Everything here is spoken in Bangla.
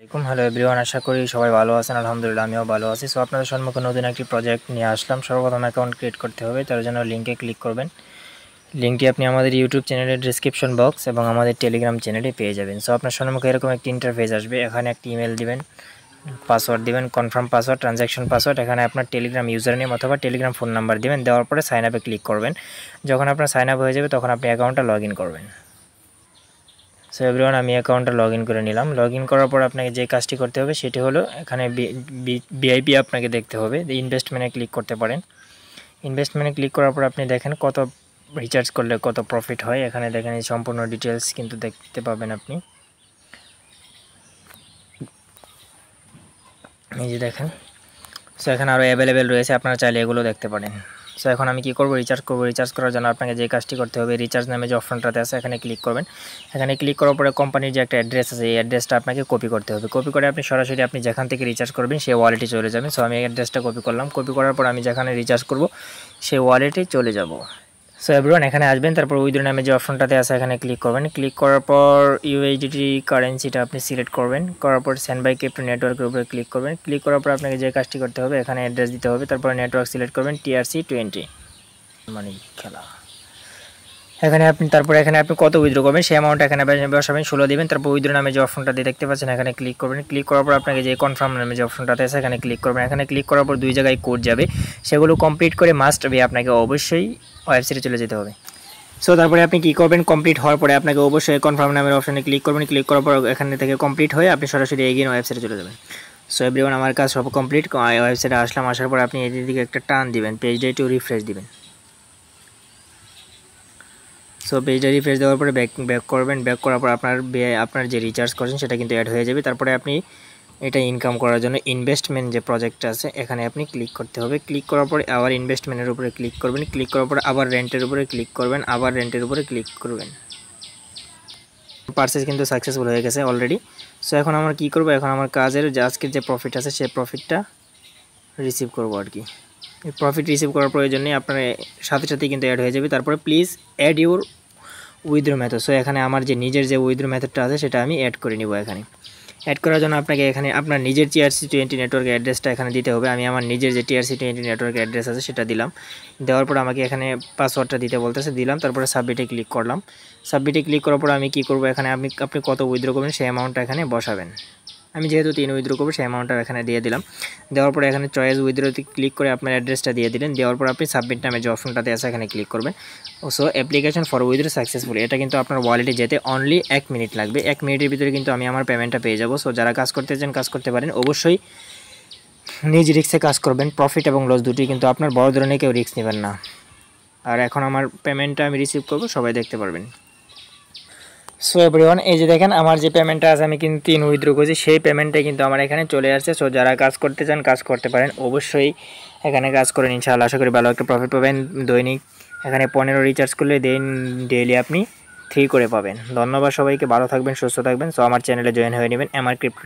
হ্যালো এভরিওয়ান, আশা করি সবাই ভালো আছেন। আলহামদুলিল্লাহ আমিও ভালো আছি। সো আপনাদের সম্মুখে নতুন একটি প্রজেক্ট নিয়ে আসলাম। সর্বপ্রথম অ্যাকাউন্ট ক্রিয়েট করতে হবে, তার জন্য লিঙ্কে ক্লিক করবেন। লিঙ্কটি আপনি আমাদের ইউটিউব চ্যানেলের ডিসক্রিপশন বক্স এবং আমাদের টেলিগ্রাম চ্যানেলে পেয়ে যাবেন। সো আপনার সম্মুখে এরকম একটি ইন্টারফেস আসবে। এখানে একটি ইমেল দিবেন, পাসওয়ার্ড দিবেন, কনফার্ম পাসওয়ার্ড, ট্রানজ্যাকশন পাসওয়ার্ড। এখানে আপনার টেলিগ্রাম ইউজার নেম অথবা টেলিগ্রাম ফোন নাম্বার দিবেন। দেওয়ার পরে সাইন আপে ক্লিক করবেন। যখন আপনার সাইন আপ হয়ে যাবে তখন আপনি অ্যাকাউন্টটা লগ ইন করবেন। সো এভরিওয়ান, আমি অ্যাকাউন্টটা লগ ইন করে নিলাম। লগ ইন করার পর আপনাকে যে কাজটি করতে হবে সেটি হলো এখানে বিআইপি আপনাকে দেখতে হবে। ইনভেস্টমেন্টে ক্লিক করতে পারেন। ইনভেস্টমেন্টে ক্লিক করার পর আপনি দেখেন কত রিচার্জ করলে কত প্রফিট হয়। এখানে দেখেন এই সম্পূর্ণ ডিটেলস কিন্তু দেখতে পাবেন আপনি। এই যে দেখেন। সো এখানে আরও অ্যাভেলেবেল রয়েছে, আপনারা চাইলে এগুলো দেখতে পারেন। সো এখন আমি কি করব, রিচার্জ করব। রিচার্জ করার জন্য আপনাকে যে কাজটি করতে হবে, রিচার্জ নামে যে অপশনটাতে আছে এখানে ক্লিক করবেন। এখানে ক্লিক করার পরে কোম্পানির যে একটা অ্যাড্রেস আছে এই অ্যাড্রেসটা আপনাকে কপি করতে হবে। কপি করে আপনি সরাসরি আপনি যেখান থেকে রিচার্জ করবেন সেই ওয়ালেটে চলে যাবেন। সো আমি অ্যাড্রেসটা কপি করলাম। কপি করার পর আমি যেখানে রিচার্জ করব সেই ওয়ালেটে চলে যাব। সো এভরিওয়ান, এখানে আসবেন, তারপর উইথড্র নামে যে অপশনটাতে আছে এখানে ক্লিক করবেন। ক্লিক করার পর ইউএসডিটি কারেন্সিটা আপনি সিলেক্ট করবেন। করার পর সেন্ড বাই ক্রিপ্টো নেটওয়ার্কের উপরে ক্লিক করবেন। ক্লিক করার পর আপনাকে যে কাজটি করতে হবে এখানে অ্যাড্রেস দিতে হবে, তারপর নেটওয়ার্ক সিলেক্ট করবেন TRC20 মানে খেলা। এখানে আপনি কত উইথড্র করবেন সেই অ্যামাউন্ট এখানে বসাবেন, 16 দিবেন। তারপর উইথড্র নামে যে অপশনটা দিয়ে দেখতে পাচ্ছেন এখানে ক্লিক করবেন। ক্লিক করার পর আপনাকে যে কনফার্ম নামে যে অপশনটাতে আছে এখানে ক্লিক করবেন। এখানে ক্লিক করার পর দুই জায়গায় কোড যাবে, সেগুলো কমপ্লিট করে মাস্ট বি আপনাকে অবশ্যই ওয়েবসাইটে চলে যেতে হবে। সো তারপরে আপনি কী করবেন, কমপ্লিট হওয়ার পরে আপনাকে অবশ্যই কনফার্ম নামের অপশানে ক্লিক করবেন। ক্লিক করার পর এখানে থেকে কমপ্লিট হয়ে আপনি সরাসরি এগিয়ে ওয়েবসাইটে চলে যাবেন। সো এভরিওয়ান, আমার কাজ সব কমপ্লিট। ওয়েবসাইটে আসলাম, আসার পর আপনি এদিকে একটা টান দিবেন, পেজটা একটু রিফ্রেশ দিবেন। সো পেজটা রিফ্রেশ দেওয়ার পরে ব্যাক করবেন। ব্যাক করার পর আপনার যে রিচার্জ করছেন সেটা কিন্তু অ্যাড হয়ে যাবে। তারপরে আপনি এটা ইনকাম করার জন্য ইনভেস্টমেন্ট যে প্রজেক্টটা আছে এখানে আপনি ক্লিক করতে হবে। ক্লিক করার পরে আবার ইনভেস্টমেন্টের উপরে ক্লিক করবেন। ক্লিক করার পরে আবার রেন্টের উপরে ক্লিক করবেন, আবার রেন্টের উপরে ক্লিক করবেন। পারচেজ কিন্তু সাকসেসফুল হয়ে গেছে অলরেডি। সো এখন আমরা কী করবো, এখন আমার কাজের যে আজকের যে প্রফিট আছে সেই প্রফিটটা রিসিভ করবো আর কি। এই প্রফিট রিসিভ করার প্রয়োজনে আপনার সাথে সাথেই কিন্তু অ্যাড হয়ে যাবে। তারপরে please add your withdraw method. So এখানে আমার যে নিজের যে উইথড্র মেথডটা আছে সেটা আমি অ্যাড করে নিব। এখানে অ্যাড করার জন্য আপনাকে এখানে আপনার নিজের TRC20 নেটওয়ার্কের অ্যাড্রেসটা এখানে দিতে হবে। আমি আমার নিজের যে TRC20 নেটওয়ার্কের অ্যাড্রেস আছে সেটা দিলাম। দেওয়ার পর আমাকে এখানে পাসওয়ার্ডটা দিতে বলতেছে, দিলাম। তারপরে সাবমিটে ক্লিক করলাম। সাবমিটে ক্লিক করার পর আমি কী করবো, এখানে আপনি কত উইথড্র করবেন সেই অ্যামাউন্টটা এখানে বসাবেন। আমি যেহেতু 3 উইথড্র করবো সেই অ্যামাউন্টটা এখানে দিয়ে দিলাম। দেওয়ার পরে এখানে চয়েস উইথড্রোতে ক্লিক করে আপনার অ্যাড্রেসটা দিয়ে দিলেন। দেওয়ার পর আপনি সাবমিট নামে যে অপশনটাতে আছে এখানে ক্লিক করবেন। So application for withdraw successful, এটা কিন্তু আপনার ওয়ালেটে যেতে অনলি 1 মিনিট লাগবে। 1 মিনিটের ভিতরে কিন্তু আমি আমার পেমেন্টটা পেয়ে যাব। সো যারা কাজ করতে চান কাজ করতে পারেন, অবশ্যই নিজ রিস্কে কাজ করবেন। প্রফিট এবং লস দুটোই কিন্তু আপনার, বড় ধরনের কেউ রিস্ক নেবেন না। আর এখন আমার পেমেন্টটা আমি রিসিভ করবো, সবাই দেখতে পারবেন। সো এভরিওয়ান, এই যে দেখেন আমার যে পেমেন্টটা আছে আমি কিন্তু 3 উইথড্র করেছি, সেই পেমেন্টটা কিন্তু আমার এখানে চলে আসছে। সো যারা কাজ করতে চান কাজ করতে পারেন, অবশ্যই এখানে কাজ করেন। ইনশাআল্লাহ আশা করি ভালো একটা প্রফিট পাবেন। দৈনিক এখানে 15 রিচার্জ করলে ডেইলি আপনি 3 করে পাবেন। ধন্যবাদ সবাইকে, ভালো থাকবেন, সুস্থ থাকবেন। সো আমার চ্যানেলে জয়েন হয়ে নেবেন। আমার ক্রিপ্টো